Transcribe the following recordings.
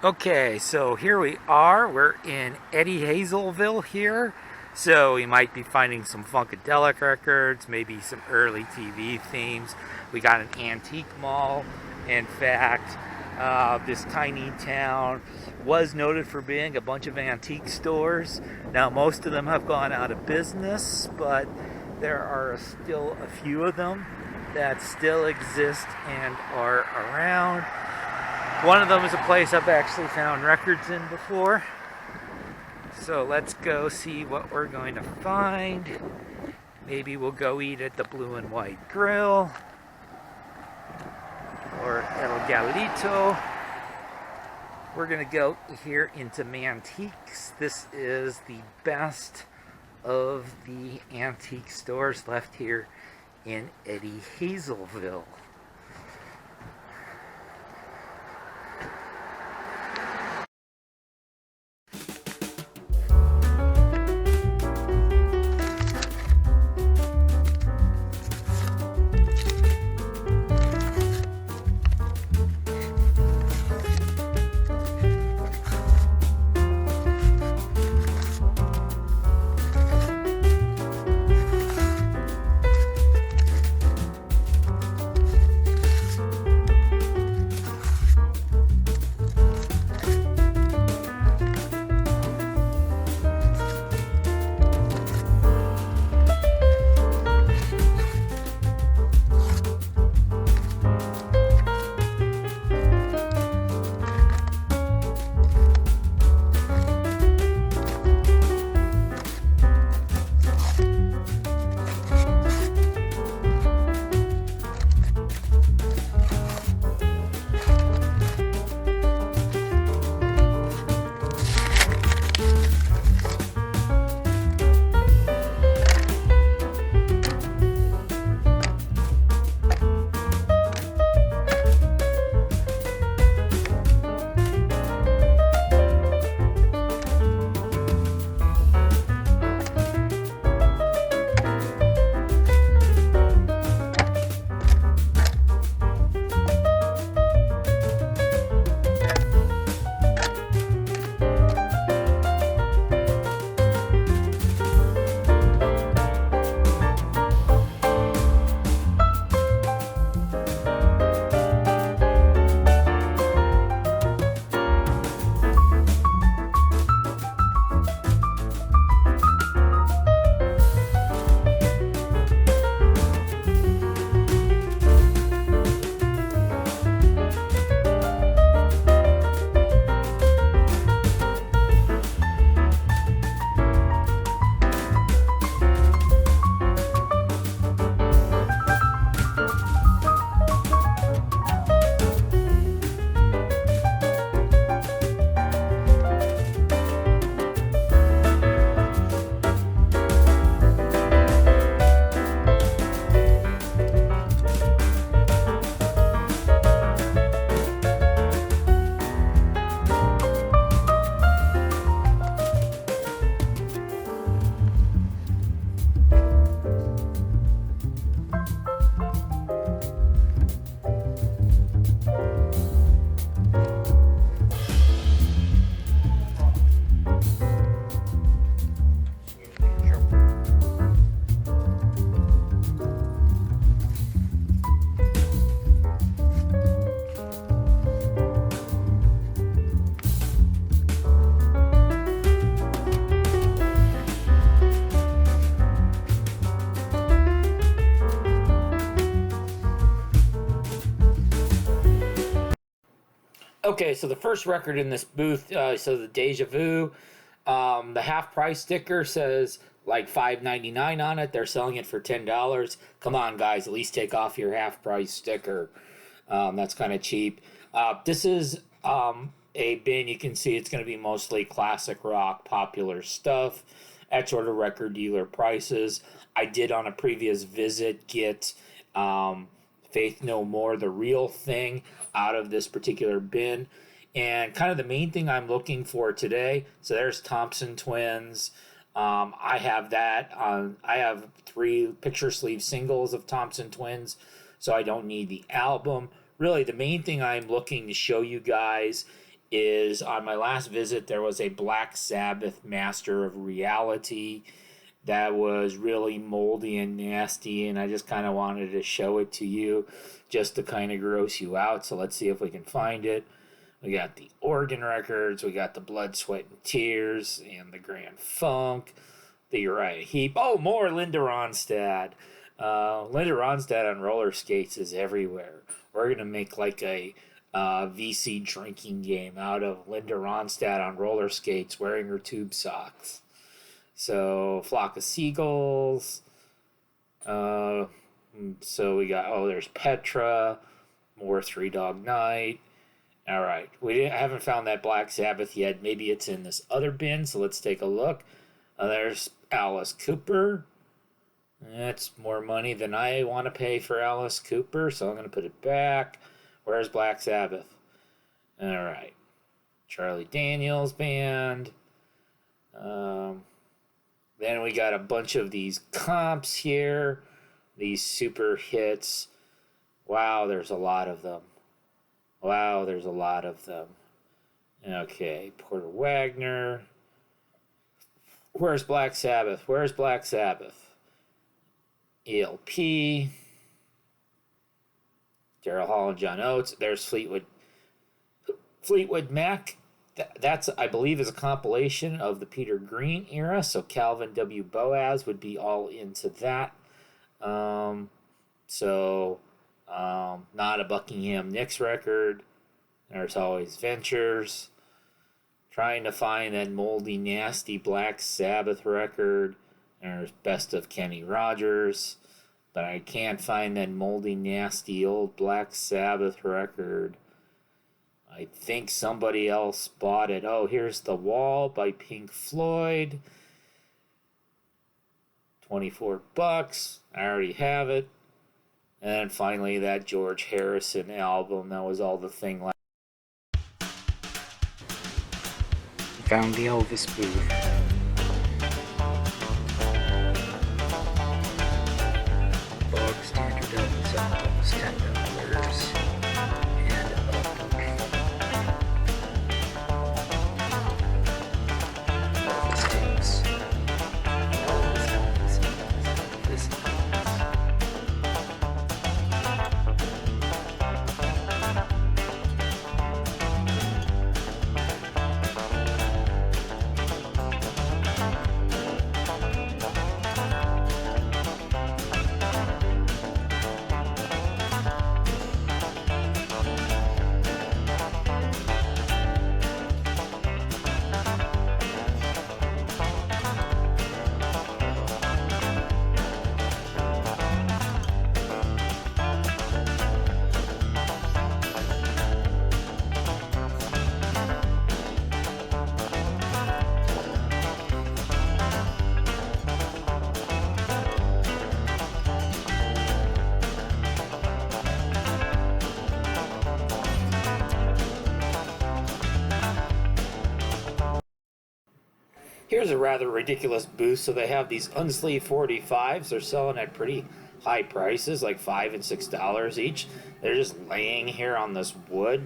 Okay, so here we are. We're in EddieHazelVille here. So we might be finding some Funkadelic records, maybe some early TV themes. We got an antique mall. In fact, this tiny town was noted for being a bunch of antique stores. Now, most of them have gone out of business, but there are still a few of them that still exist and are around. One of them is a place I've actually found records in before. So let's go see what we're going to find. Maybe we'll go eat at the Blue and White Grill or El Galito. We're going to go here into Mantiques. This is the best of the antique stores left here in EddieHazelVille. Okay, so the first record in this booth, so the Deja Vu, the half price sticker says like $5.99 on it. They're selling it for $10. Come on, guys, at least take off your half price sticker. That's kind of cheap. This is a bin. You can see it's going to be mostly classic rock, popular stuff at sort of record dealer prices. I did on a previous visit get Faith No More, the real thing, out of this particular bin. And kind of the main thing I'm looking for today, so there's Thompson Twins. I have that. I have 3 picture sleeve singles of Thompson Twins, so I don't need the album. Really, the main thing I'm looking to show you guys is on my last visit, there was a Black Sabbath Master of Reality that was really moldy and nasty, and I just kind of wanted to show it to you just to kind of gross you out. So let's see if we can find it. We got the Organ Records, we got the Blood, Sweat, and Tears, and the Grand Funk, the Uriah Heep. Oh, more Linda Ronstadt. Linda Ronstadt on roller skates is everywhere. We're going to make like a VC drinking game out of Linda Ronstadt on roller skates wearing her tube socks. So, Flock of Seagulls. So we got, there's Petra, more Three Dog Night. All right, I haven't found that Black Sabbath yet. Maybe it's in this other bin, so let's take a look. There's Alice Cooper. That's more money than I want to pay for Alice Cooper, so I'm going to put it back. Where's Black Sabbath? All right. Charlie Daniels Band. Then we got a bunch of these comps here. These super hits. Wow, there's a lot of them. Okay, Porter Wagner. Where's Black Sabbath? ELP. Daryl Hall and John Oates. There's Fleetwood Mac. That's, I believe, is a compilation of the Peter Green era. So Calvin W. Boaz would be all into that. Not a Buckingham Nicks record. There's Always Ventures. Trying to find that moldy, nasty Black Sabbath record. There's Best of Kenny Rogers. But I can't find that moldy, nasty old Black Sabbath record. I think somebody else bought it. Oh, here's The Wall by Pink Floyd. $24. I already have it. And then finally that George Harrison album. That was all the thing. Found the Elvis booth. Bog standard Elvis albums, $10. And Elvis tapes. Here's a rather ridiculous booth. So they have these unsleeved 45s. They're selling at pretty high prices, like $5 and $6 each. They're just laying here on this wood.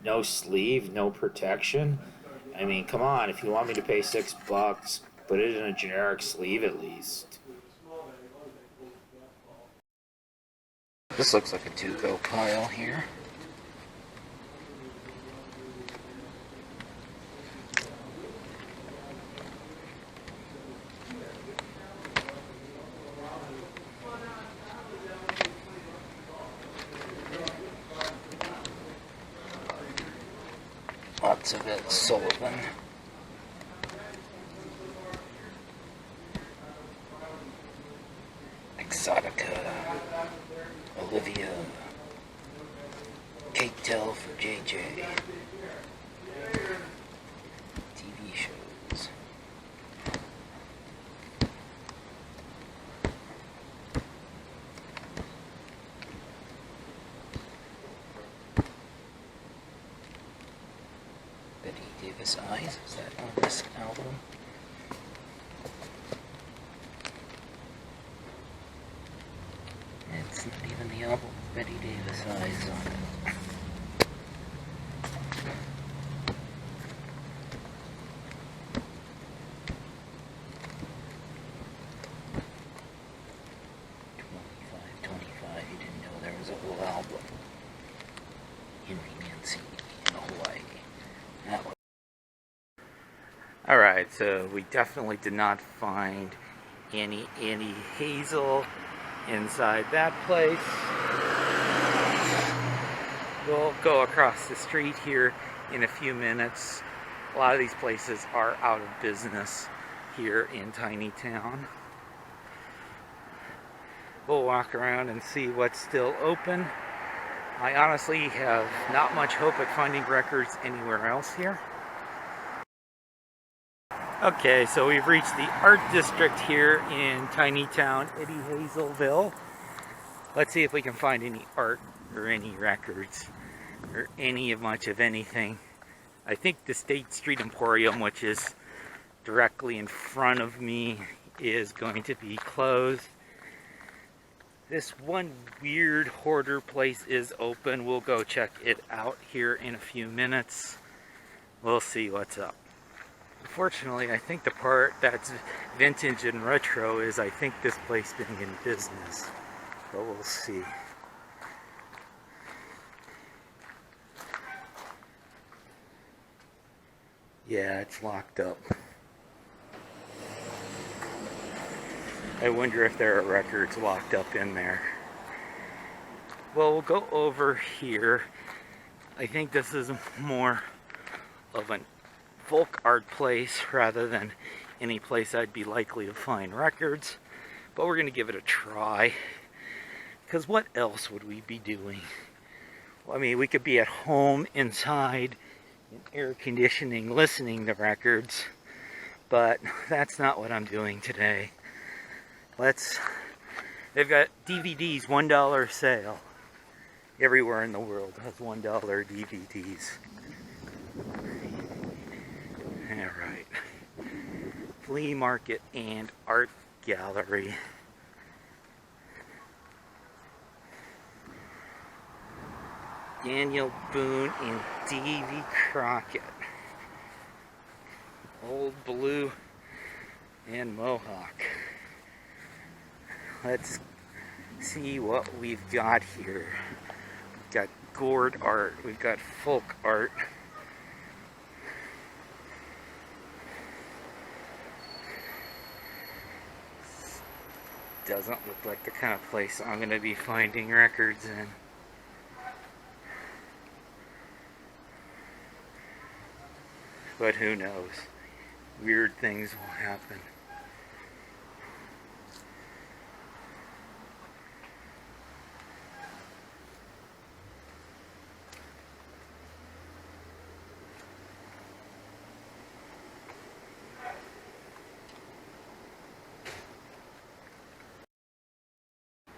No sleeve, no protection. I mean, come on. If you want me to pay $6, put it in a generic sleeve at least. This looks like a to-go pile here. Lots of Ed Sullivan. Exotica. Olivia. Kate Tell for JJ. TV shows. Betty Davis Eyes, is that on this album? It's not even the album with Betty Davis Eyes on it. Alright, so we definitely did not find any Eddie Hazel inside that place. We'll go across the street here in a few minutes. A lot of these places are out of business here in Tiny Town. We'll walk around and see what's still open. I honestly have not much hope at finding records anywhere else here. Okay, so we've reached the art district here in Tiny Town, EddieHazelVille. Let's see if we can find any art or any records or much of anything. I think the State Street Emporium, which is directly in front of me, is going to be closed. This one weird hoarder place is open. We'll go check it out here in a few minutes. We'll see what's up. Unfortunately, I think the part that's vintage and retro is I think this place being in business. But we'll see. Yeah, it's locked up. I wonder if there are records locked up in there. Well, we'll go over here. I think this is more of a folk art place rather than any place I'd be likely to find records. But we're going to give it a try. Because what else would we be doing? Well, I mean, we could be at home inside in air conditioning listening to records. But that's not what I'm doing today. They've got DVDs, $1 sale. Everywhere in the world has $1 DVDs. Alright. Flea market and art gallery. Daniel Boone and Davy Crockett. Old Blue and Mohawk. Let's see what we've got here. We've got gourd art. We've got folk art. Doesn't look like the kind of place I'm going to be finding records in. But who knows? Weird things will happen.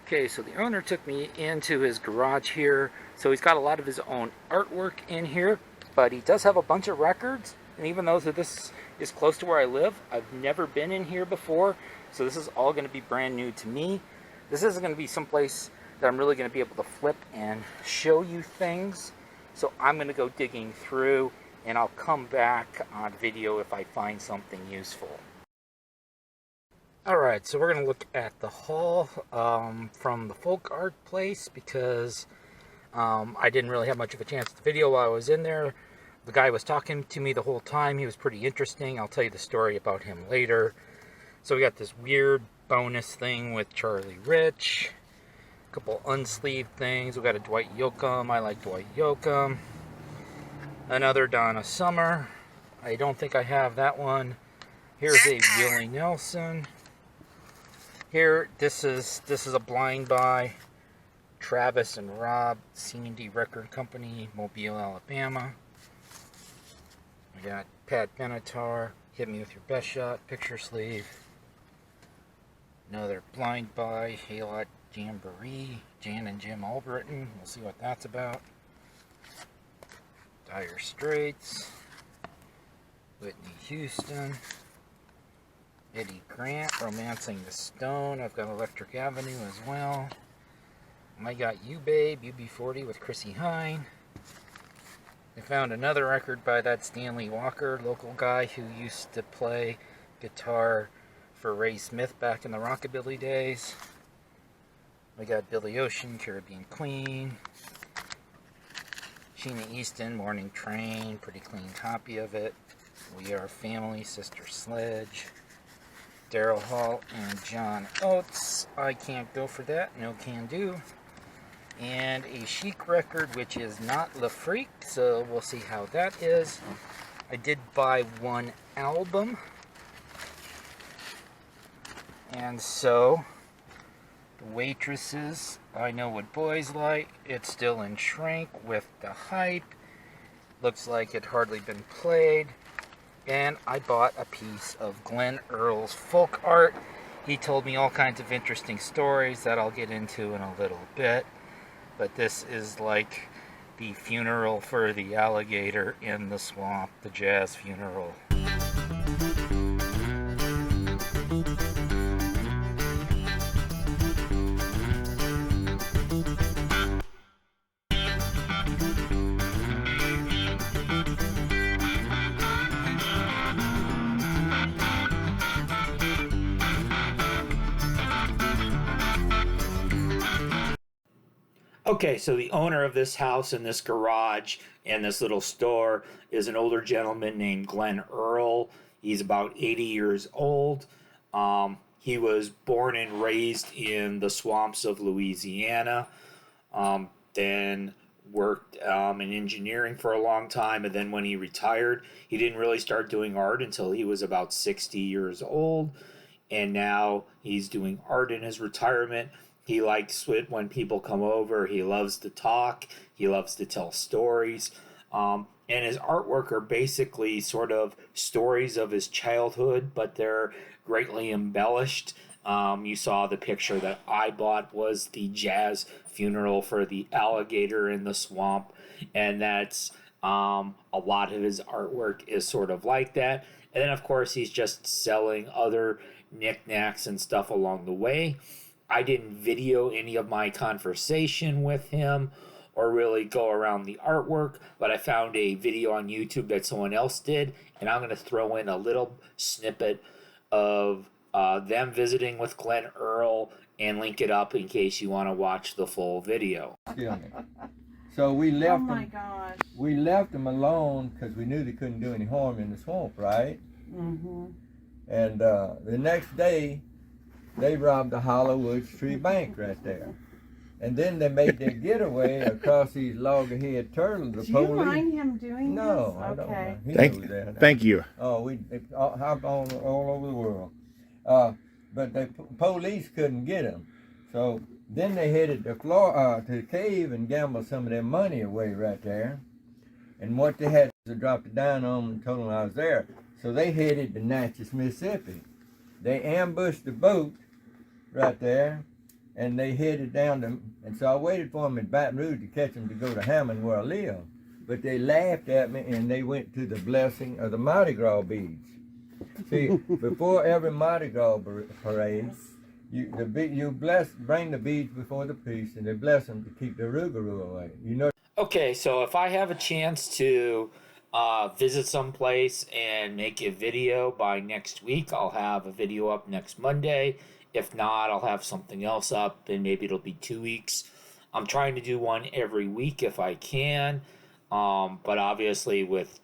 Okay, so the owner took me into his garage here. So he's got a lot of his own artwork in here, but he does have a bunch of records. And even though this is close to where I live, I've never been in here before. So this is all going to be brand new to me. This isn't going to be someplace that I'm really going to be able to flip and show you things. So I'm going to go digging through, and I'll come back on video if I find something useful. Alright, so we're going to look at the haul from the folk art place because I didn't really have much of a chance to video while I was in there. The guy was talking to me the whole time. He was pretty interesting. I'll tell you the story about him later. So we got this weird bonus thing with Charlie Rich. A couple unsleeved things. We got a Dwight Yoakam. I like Dwight Yoakam. Another Donna Summer. I don't think I have that one. Here's a Willie Nelson. Here, this is a blind buy. Travis and Rob, C&D Record Company, Mobile, Alabama. We got Pat Benatar, Hit Me With Your Best Shot, picture sleeve. Another blind buy, Halot Jamboree, Jan and Jim Albritton. We'll see what that's about. Dire Straits, Whitney Houston. Eddie Grant, Romancing the Stone. I've got Electric Avenue as well. I got You Babe, UB40 with Chrissy Hine. I found another record by that Stanley Walker, local guy who used to play guitar for Ray Smith back in the rockabilly days. We got Billy Ocean, Caribbean Queen. Sheena Easton, Morning Train, pretty clean copy of it. We Are Family, Sister Sledge, Daryl Hall, and John Oates. I Can't Go For That, No Can Do. And a Chic record, which is not Le Freak, so we'll see how that is. I did buy one album. And so, The Waitresses, I Know What Boys Like. It's still in shrink with the hype. Looks like it hardly been played. And I bought a piece of Glenn Earl's folk art. He told me all kinds of interesting stories that I'll get into in a little bit. But this is like the funeral for the alligator in the swamp, the jazz funeral. Okay, so the owner of this house and this garage and this little store is an older gentleman named Glenn Earl. He's about 80 years old. He was born and raised in the swamps of Louisiana. Then worked in engineering for a long time, and then when he retired, he didn't really start doing art until he was about 60 years old. And now he's doing art in his retirement. He likes it when people come over. He loves to talk. He loves to tell stories. And his artwork are basically sort of stories of his childhood, but they're greatly embellished. You saw the picture that I bought was the jazz funeral for the alligator in the swamp. And that's a lot of his artwork is sort of like that. And then, of course, he's just selling other knickknacks and stuff along the way. I didn't video any of my conversation with him or really go around the artwork, but I found a video on YouTube that someone else did, and I'm going to throw in a little snippet of them visiting with Glenn Earl and link it up in case you want to watch the full video. So we left oh my them. Gosh. We left them alone because we knew they couldn't do any harm in the swamp, right? Mm-hmm. And the next day, they robbed the Hollow Woods Tree Bank right there. And then they made their getaway across these loggerhead turtles. The Do police. You mind him doing No, this? I don't Okay. know. He Thank, knows that. thank you. Oh, we hopped on all over the world. But the police couldn't get them. So then they headed to the cave and gambled some of their money away right there. And what they had was to drop it down on them and told them I was there. So they headed to Natchez, Mississippi. They ambushed the boat right there, and they headed down to, and so I waited for them in Baton Rouge to catch them to go to Hammond where I live. But they laughed at me and they went to the blessing of the Mardi Gras beads. See, before every Mardi Gras parade, you bring the beads before the priest and they bless them to keep the rougarou away. You know. Okay, so if I have a chance to visit someplace and make a video by next week, I'll have a video up next Monday. If not, I'll have something else up, and maybe it'll be 2 weeks. I'm trying to do one every week if I can, but obviously with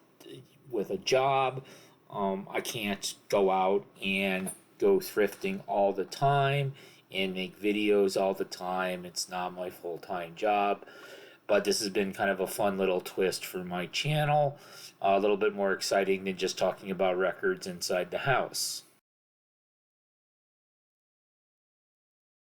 a job, I can't go out and go thrifting all the time and make videos all the time. It's not my full-time job, but this has been kind of a fun little twist for my channel, a little bit more exciting than just talking about records inside the house.